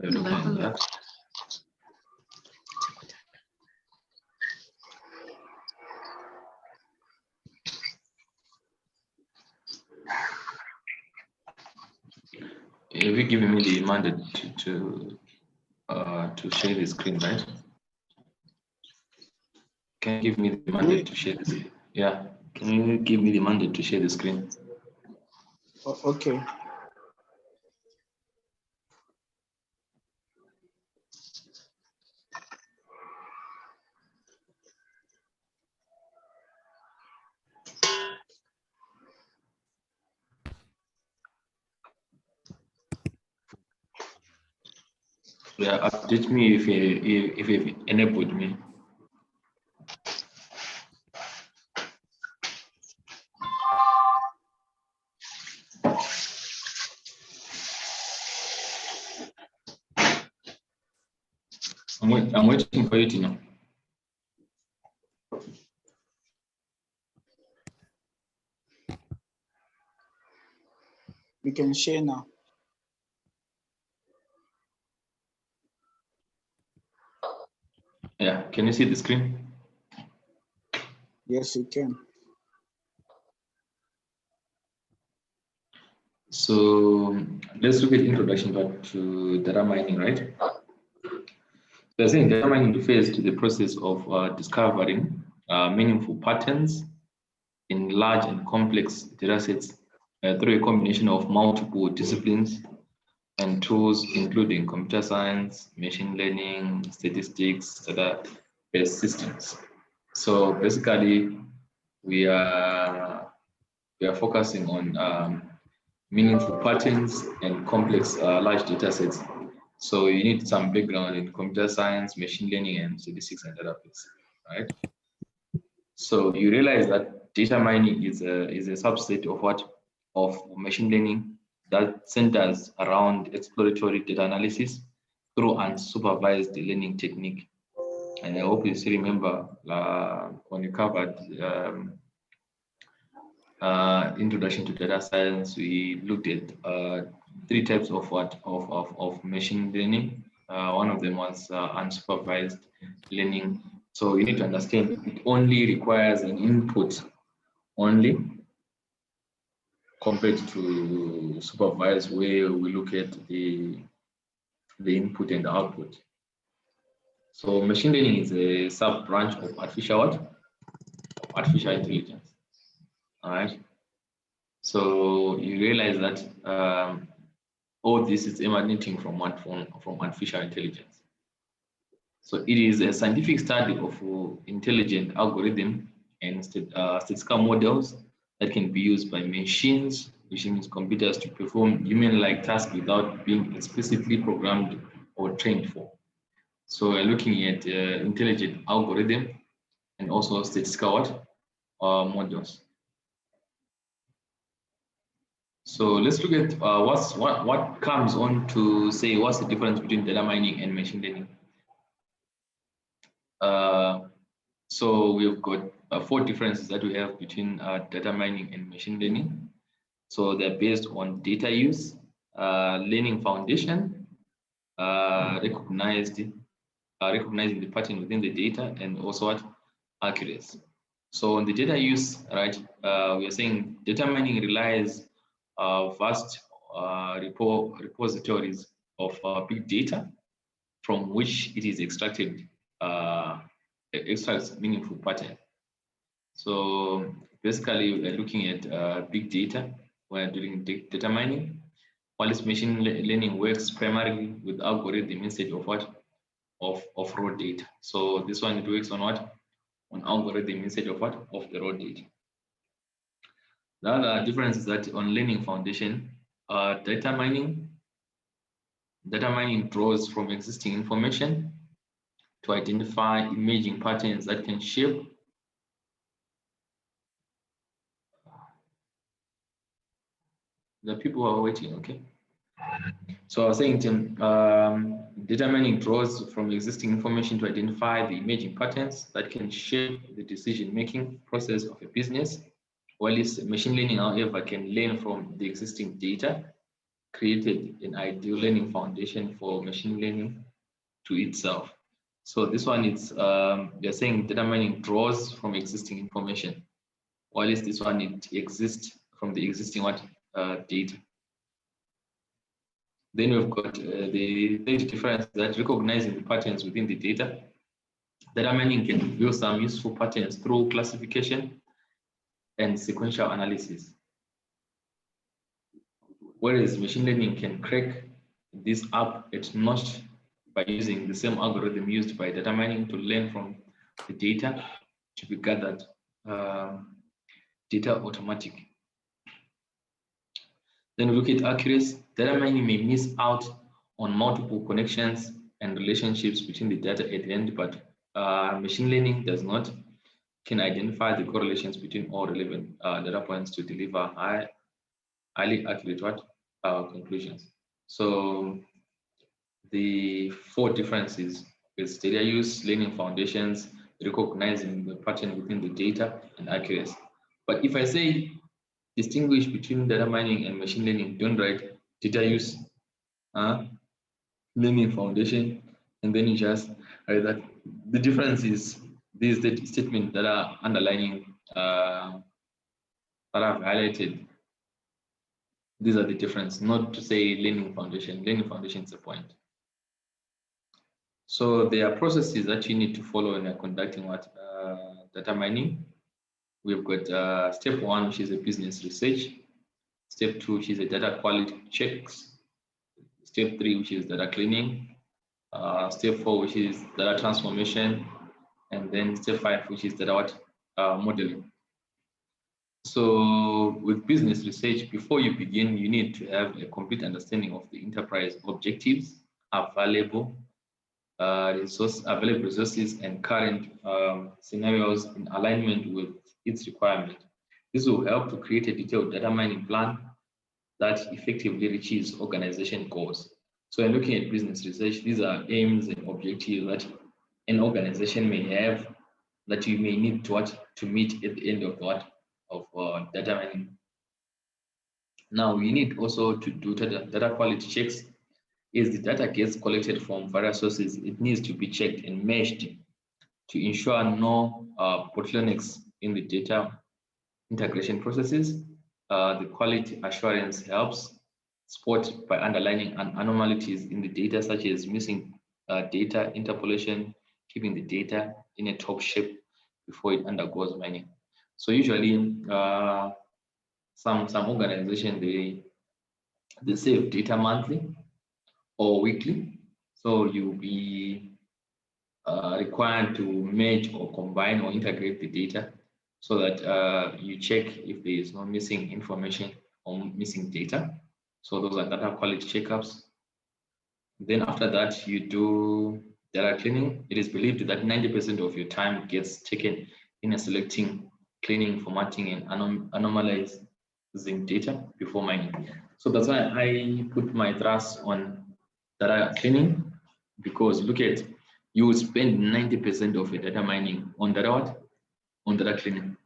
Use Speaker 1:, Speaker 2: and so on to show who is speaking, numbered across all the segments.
Speaker 1: Verifying that. Have you given me the mandate to share the screen, right? Can you give me the mandate to share this? Yeah. Can you give me the mandate to share the screen?
Speaker 2: Okay.
Speaker 1: Yeah, update me if you've enabled me. I'm waiting for you to know.
Speaker 2: We can share now.
Speaker 1: Yeah, can you see the screen?
Speaker 2: Yes, we can.
Speaker 1: So let's look at introduction part to data mining, right? So I think data mining refers to the process of discovering meaningful patterns in large and complex data sets through a combination of multiple disciplines and tools, including computer science, machine learning, statistics, data-based systems. So basically, we are focusing on meaningful patterns and complex large data sets. So you need some background in computer science, machine learning, and statistics and database, right? So you realize that data mining is a subset of machine learning that centers around exploratory data analysis through unsupervised learning technique. And I hope you still remember when you covered introduction to data science, we looked at three types of machine learning. One of them was unsupervised learning. So you need to understand it only requires an input only compared to supervised, where we look at the input and the output. So machine learning is a sub branch of artificial intelligence. All right. So you realize that all this is emanating from artificial intelligence. So it is a scientific study of intelligent algorithm and statistical models that can be used by machines, which means computers, to perform human-like tasks without being explicitly programmed or trained for. So we're looking at intelligent algorithm and also statistical models. So let's look at what comes on to say what's the difference between data mining and machine learning. So we've got four differences that we have between data mining and machine learning. So they're based on data use, learning foundation, recognizing the pattern within the data, and also what accuracy. So on the data use, right, we are saying data mining relies vast repositories of big data from which it is extracted, extracts meaningful pattern. So basically, we're looking at big data when doing data mining, while this machine learning works primarily with algorithm instead of of raw data. So this one, it works on what? On algorithm instead of what? Of the raw data. The other difference is that on learning foundation, data mining draws from existing information to identify emerging patterns that can shape the people who are waiting. Okay. So I was saying, Tim, data mining draws from existing information to identify the emerging patterns that can shape the decision-making process of a business, while machine learning, however, can learn from the existing data created an ideal learning foundation for machine learning to itself. So this one is they're saying data mining draws from existing information, while this one it exists from the existing data. Then we've got the third difference, that recognizing the patterns within the data. Data mining can reveal some useful patterns through classification and sequential analysis, whereas machine learning can crack this up at notch by using the same algorithm used by data mining to learn from the data to be gathered, data automatic. Then we look at accuracy. Data mining may miss out on multiple connections and relationships between the data at the end, but machine learning does not, can identify the correlations between all relevant data points to deliver highly accurate conclusions. So the four differences is data use, learning foundations, recognizing the pattern within the data, and accuracy. But if I say distinguish between data mining and machine learning, don't write data use, learning foundation, and then you just write that. The difference is these statements that are underlining, that I've highlighted. These are the difference, not to say learning foundation. Learning foundation is the point. So there are processes that you need to follow when you're conducting data mining. We've got step one, which is a business research. Step two, which is a data quality checks. Step three, which is data cleaning. Step four, which is data transformation. And then step five, which is data modeling. So with business research, before you begin, you need to have a complete understanding of the enterprise objectives, available resources, and current scenarios in alignment with its requirement. This will help to create a detailed data mining plan that effectively reaches organization goals. So in looking at business research, these are aims and objectives that an organization may have that you may need to meet at the end of data mining. Now you need also to do data quality checks. As the data gets collected from various sources, it needs to be checked and meshed to ensure no bottlenecks in the data integration processes. The quality assurance helps spot by underlining anomalies in the data, such as missing data interpolation, keeping the data in a top shape before it undergoes mining. So usually, some organization they save data monthly or weekly, so you'll be required to merge or combine or integrate the data so that you check if there is no missing information or missing data. So those are data quality checkups. Then after that, you do data cleaning. It is believed that 90% of your time gets taken in selecting, cleaning, formatting, and anomalizing data before mining. So that's why I put my thrust on data cleaning, because look at, you will spend 90% of your data mining on data on data cleaning.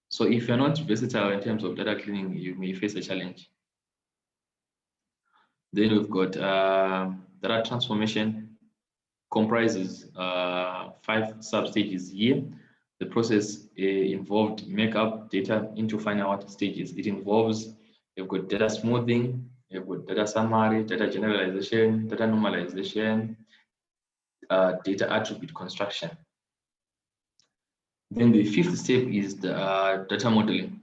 Speaker 1: So if you're not versatile in terms of data cleaning, you may face a challenge. Then we've got data transformation, comprises 5 sub-stages here. The process involved make up data into final stages. It involves, you've got data smoothing, you've got data summary, data generalization, data normalization, data attribute construction. Then the 5th step is the data modeling.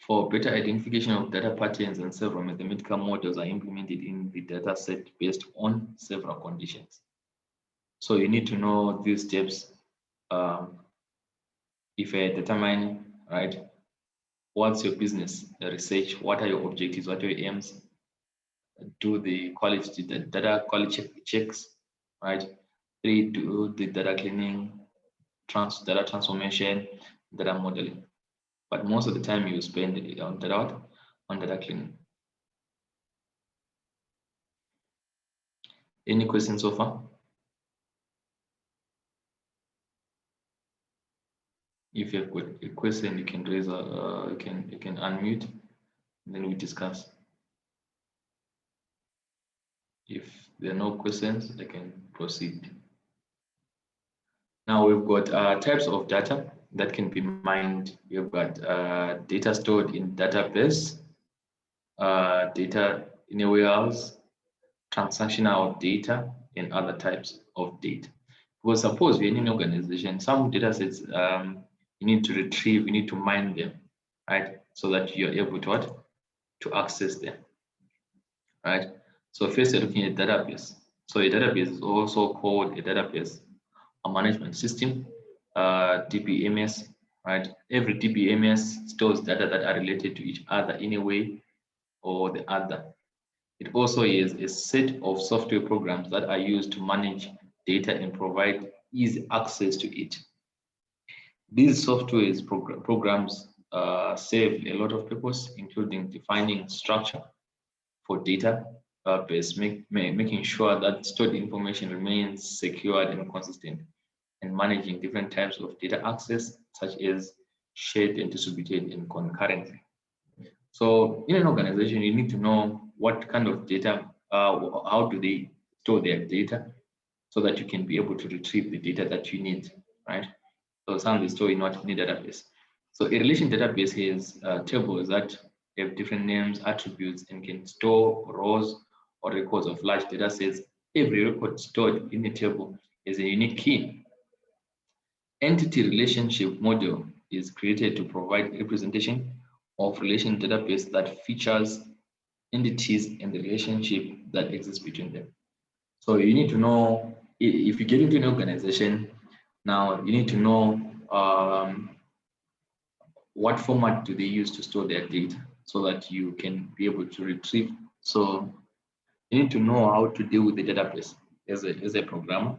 Speaker 1: For better identification of data patterns, and several mathematical models are implemented in the data set based on several conditions. So you need to know these steps. If you're data mining, right? What's your business research? What are your objectives? What are your aims? Do the quality, the data quality checks, right? 3, do the data cleaning, data transformation, data modeling. But most of the time you spend on data cleaning. Any questions so far? If you have got a question, you can raise you can unmute. and then we discuss. If there are no questions, I can proceed. Now we've got types of data that can be mined. We've got data stored in database, data in a warehouse, transactional data, and other types of data. Because suppose we're in an organization, some data sets you need to retrieve, you need to mine them, right? So that you're able to what? To access them, right? So first you're looking at database. So a database is also called a database, a management system, DBMS, right? Every DBMS stores data that are related to each other in a way or the other. It also is a set of software programs that are used to manage data and provide easy access to it. These software programs serve a lot of purpose, including defining structure for data base, making sure that stored information remains secured and consistent, and managing different types of data access, such as shared and distributed and concurrently. So in an organization, you need to know what kind of data, how do they store their data, so that you can be able to retrieve the data that you need, right? So some is stored in what in a database. So a relation database is tables that have different names, attributes, and can store rows or records of large data sets. Every record stored in a table is a unique key. Entity relationship model is created to provide representation of relation database that features entities and the relationship that exists between them. So you need to know, if you get into an organization, now you need to know what format do they use to store their data so that you can be able to retrieve. So you need to know how to deal with the database as a programmer.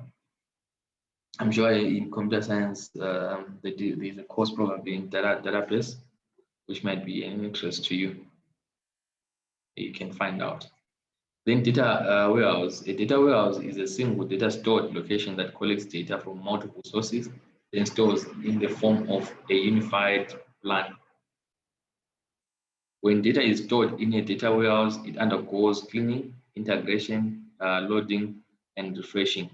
Speaker 1: I'm sure in computer science, there's a course probably in database, which might be an interest to you. You can find out. Then data warehouse. A data warehouse is a single data stored location that collects data from multiple sources, then stores in the form of a unified plan. When data is stored in a data warehouse, it undergoes cleaning, integration, loading, and refreshing.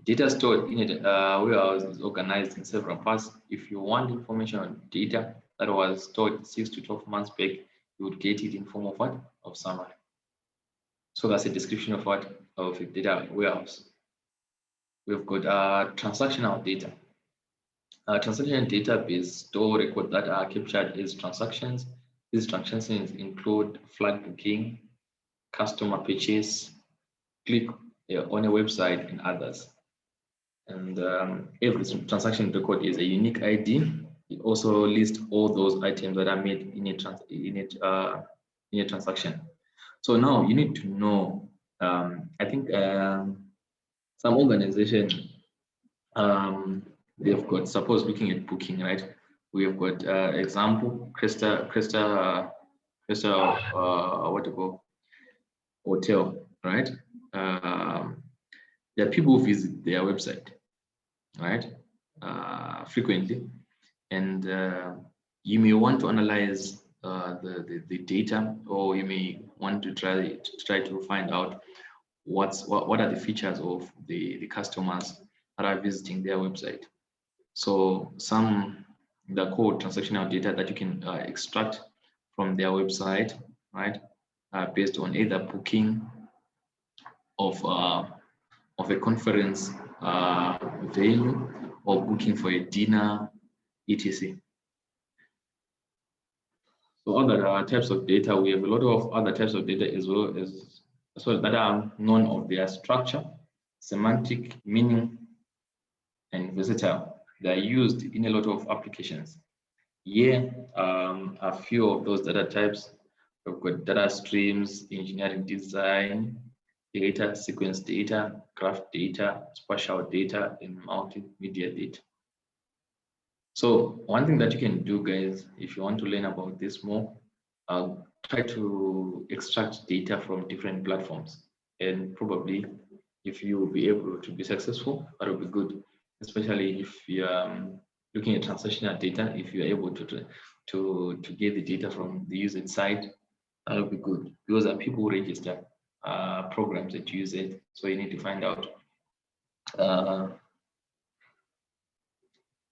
Speaker 1: Data stored in a warehouse is organized in several parts. If you want information on data that was stored 6 to 12 months back, you would get it in form of what? Of summary. So that's a description of what? Of a data warehouse. We've got transactional data. Transactional database store records that are captured as transactions. These transactions include flight booking, customer purchase, click on a website, and others. And every transaction record is a unique ID. It also lists all those items that are made in a transaction. So now you need to know. I think some organization they've got, suppose looking at booking, right? We have got example Cresta what to call hotel, right? There are people who visit their website, right? Frequently, and you may want to analyze the data, or you may want to try to find out what are the features of the customers that are visiting their website. So they're called transactional data that you can extract from their website, right? Based on either booking of a conference venue or booking for a dinner, etc. So other types of data, we have a lot of other types of data as well that are known of their structure, semantic, meaning, and versatile. They are used in a lot of applications. Here, a few of those data types. We've got data streams, engineering design, data, sequence data, graph data, spatial data, and multimedia data. So one thing that you can do, guys, if you want to learn about this more, try to extract data from different platforms. And probably if you will be able to be successful, that will be good, especially if you're looking at transactional data, if you're able to to get the data from the user side, that would be good, because there are people who register programs that use it. So you need to find out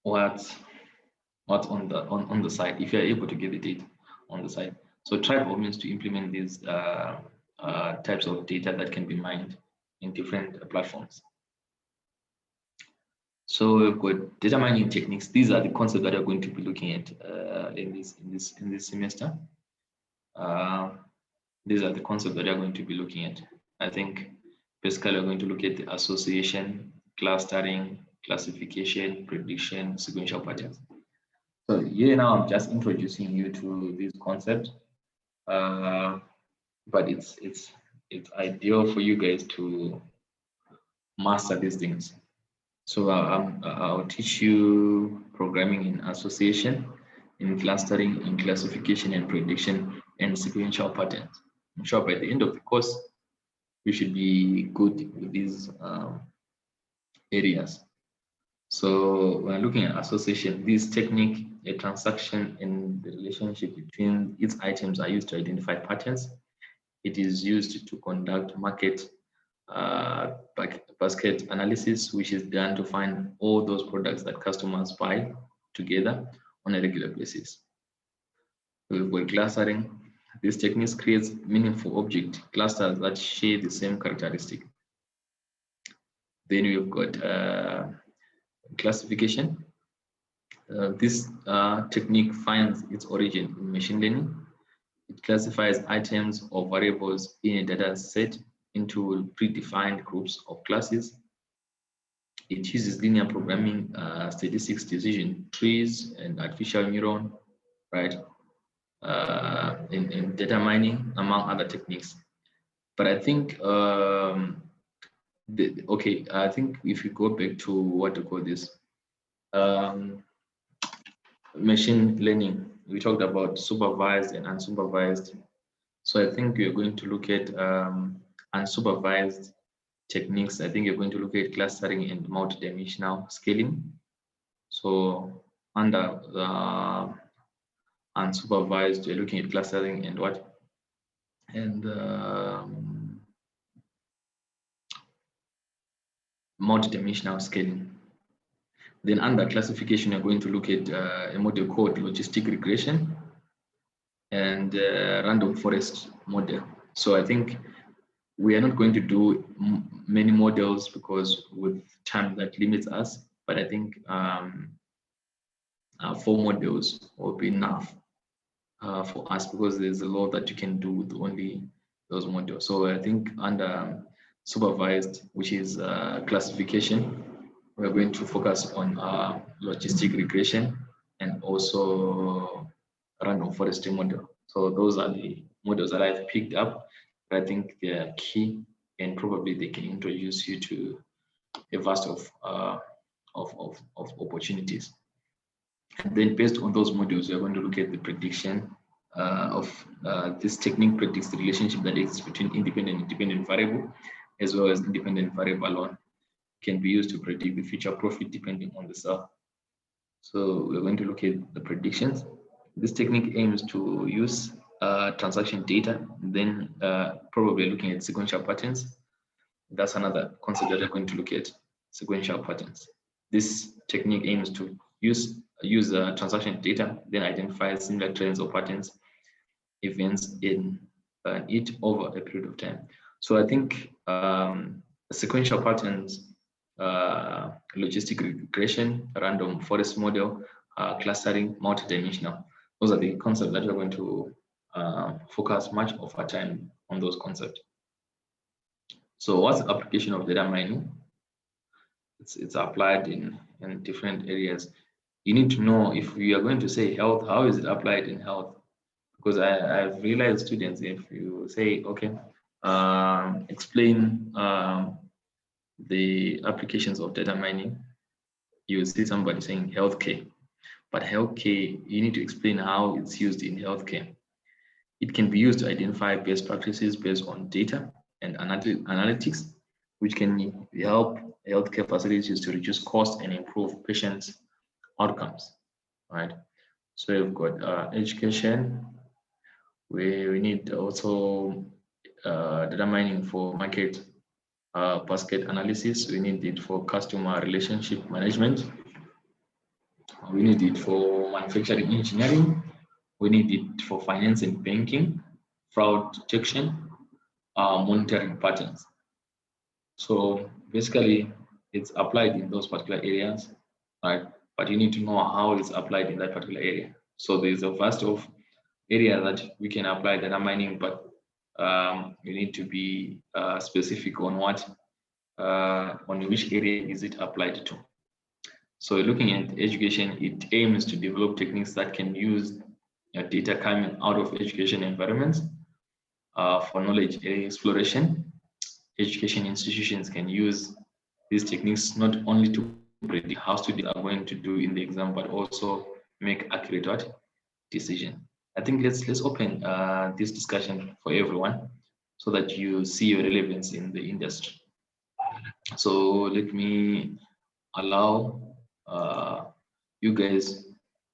Speaker 1: what's on the site, if you're able to get the data on the site. So try by all means to implement these types of data that can be mined in different platforms. So we've got data mining techniques. These are the concepts that we're going to be looking at in this semester. These are the concepts that we're going to be looking at. I think basically we're going to look at the association, clustering, classification, prediction, sequential patterns. So here now I'm just introducing you to these concepts, but it's ideal for you guys to master these things. So I'll teach you programming in association, in clustering, in classification and prediction, and sequential patterns. I'm sure by the end of the course, we should be good with these areas. So when looking at association, this technique, a transaction and the relationship between its items are used to identify patterns. It is used to conduct market basket analysis, which is done to find all those products that customers buy together on a regular basis. We've got clustering. This technique creates meaningful object clusters that share the same characteristic. Then we've got classification. This technique finds its origin in machine learning. It classifies items or variables in a data set into predefined groups of classes. It uses linear programming, statistics, decision trees, and artificial neuron, right? In data mining, among other techniques. But I think, I think if you go back to what to call this, machine learning, we talked about supervised and unsupervised. So I think we're going to look at unsupervised techniques. I think you're going to look at clustering and multidimensional scaling. So under unsupervised, you're looking at clustering and what? And multidimensional scaling. Then under classification, you're going to look at a model called logistic regression and random forest model. So I think we are not going to do many models because with time that limits us, but I think 4 models will be enough for us, because there's a lot that you can do with only those modules. So I think under supervised, which is classification, we're going to focus on logistic regression and also random forest model. So those are the models that I've picked up. I think they are key, and probably they can introduce you to a vast of opportunities. And then based on those modules, we're going to look at the prediction of this technique predicts the relationship that exists between independent and dependent variable, as well as independent variable alone. Can be used to predict the future profit depending on the sell. So we're going to look at the predictions. This technique aims to use transaction data, then probably looking at sequential patterns. That's another concept that we're going to look at, sequential patterns. This technique aims to use transaction data, then identify similar trends or patterns, events in it over a period of time. So I think sequential patterns, logistic regression, random forest model, clustering, multidimensional. Those are the concepts that we're going to focus much of our time on those concepts. So what's the application of data mining? It's applied in different areas. You need to know, if we are going to say health, how is it applied in health? Because I've realized students, if you say, okay, explain the applications of data mining, you will see somebody saying healthcare. But healthcare, you need to explain how it's used in healthcare. It can be used to identify best practices based on data and analytics, which can help healthcare facilities to reduce costs and improve patients' outcomes, right? So we've got education. We need also data mining for market basket analysis. We need it for customer relationship management. We need it for manufacturing engineering. We need it for finance and banking, fraud detection, monitoring patterns. So basically, it's applied in those particular areas, right? But you need to know how it's applied in that particular area. So there's a vast of area that we can apply data mining, but you need to be specific on on which area is it applied to. So looking at education, it aims to develop techniques that can use data coming out of education environments for knowledge exploration. Education institutions can use these techniques not only to predict how students are going to do in the exam, but also make accurate decision. I think let's open this discussion for everyone so that you see your relevance in the industry. So let me allow you guys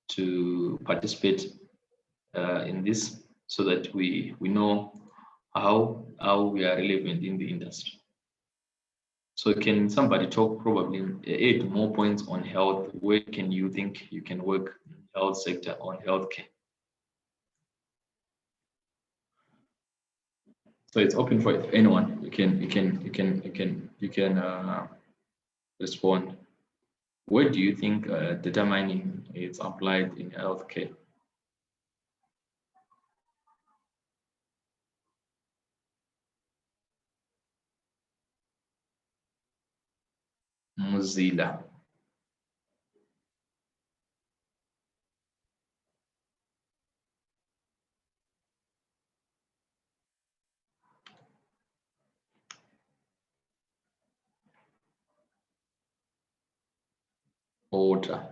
Speaker 1: to participate in this so that we know how we are relevant in the industry. So can somebody talk probably 8 more points on health? Where can you think you can work in health sector on healthcare? So it's open for anyone. You can respond. Where do you think data mining is applied in healthcare? Mozilla. Order.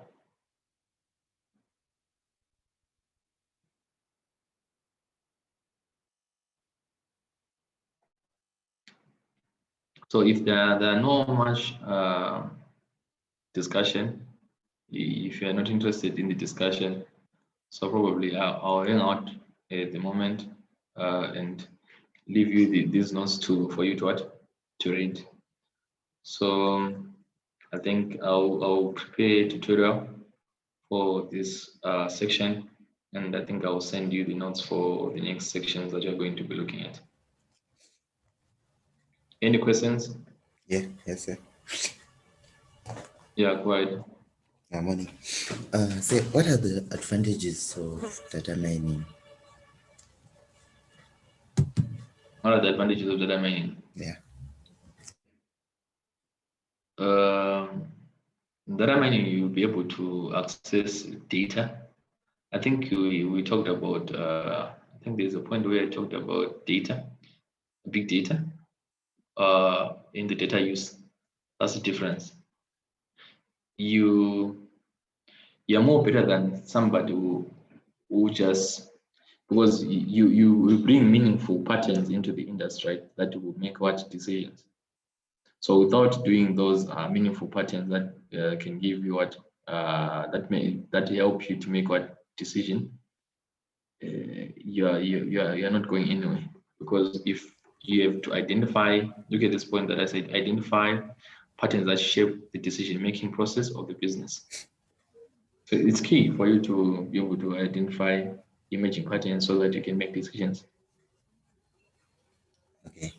Speaker 1: So if there are no much discussion, if you are not interested in the discussion, so probably I'll hang out at the moment and leave you these notes for you to read. So I think I'll prepare a tutorial for this section, and I think I'll send you the notes for the next sections that you're going to be looking at. Any questions?
Speaker 3: Yeah, yes, sir.
Speaker 1: Yeah, go ahead.
Speaker 3: Morning. So what are the advantages of data mining?
Speaker 1: What are the advantages of data mining?
Speaker 3: Yeah.
Speaker 1: Data mining, you'll be able to access data. I think we talked about, I think there's a point where I talked about data, big data, in the data use. That's the difference. You're more better than somebody who just, because you bring meaningful patterns into the industry, right, that will make what decisions. So without doing those meaningful patterns that can give you what that help you to make what decision, you're not going anywhere. Because if you have to identify, look at this point that I said, identify patterns that shape the decision making process of the business. So it's key for you to be able to identify emerging patterns so that you can make decisions.
Speaker 3: Okay.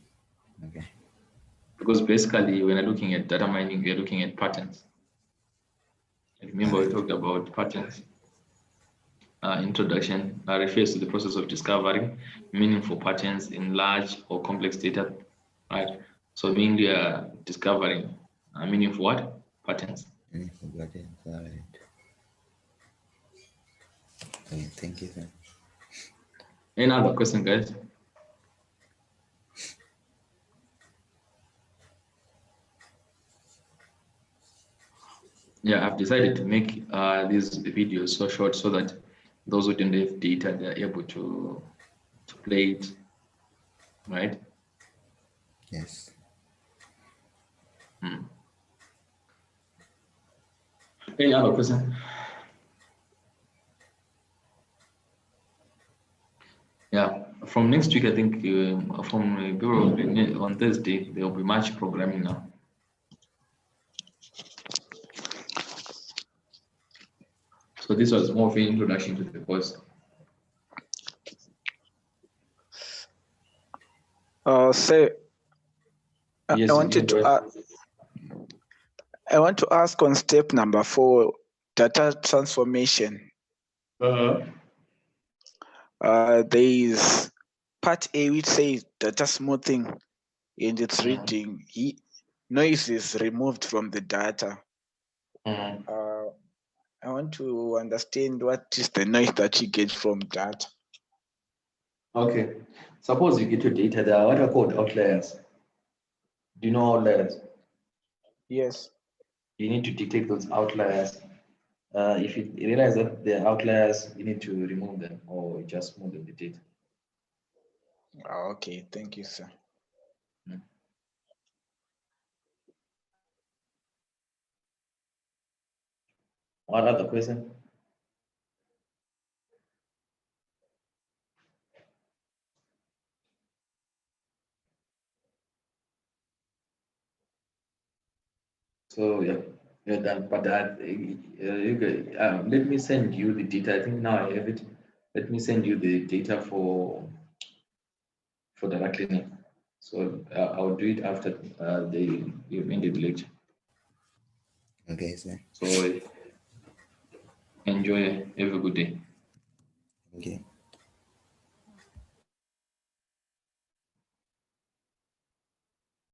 Speaker 3: Okay.
Speaker 1: Because basically, when you're looking at data mining, you're looking at patterns. Remember, we talked about patterns. Introduction refers to the process of discovering meaningful patterns in large or complex data, right? So mainly discovering meaningful what? Patterns.
Speaker 3: Meaningful patterns. All right. Okay, thank you, sir.
Speaker 1: Any other question, guys? Yeah, I've decided to make these videos so short so that those who don't have data, they're able to play it, right?
Speaker 3: Yes.
Speaker 1: Any other question? Yeah, from next week, I think probably on Thursday, there will be much programming now. So this was more of an introduction to the course.
Speaker 2: Say,
Speaker 1: Yes,
Speaker 2: I want to ask on step number 4, data transformation. There is part A which says data smoothing, and it's reading noise is removed from the data. I want to understand what is the noise that you get from data.
Speaker 1: Okay, suppose you get your data, there are what are called outliers. Do you know outliers?
Speaker 2: Yes.
Speaker 1: You need to detect those outliers. If you realize that they're outliers, you need to remove them or just move them the data.
Speaker 2: Okay, thank you, sir.
Speaker 1: What other question? So yeah, you're done. But let me send you the data. I think now I have it. Let me send you the data for the clinic. So I'll do it after you ended the lecture.
Speaker 3: Okay, sir.
Speaker 1: So enjoy. Have a good day.
Speaker 3: Okay.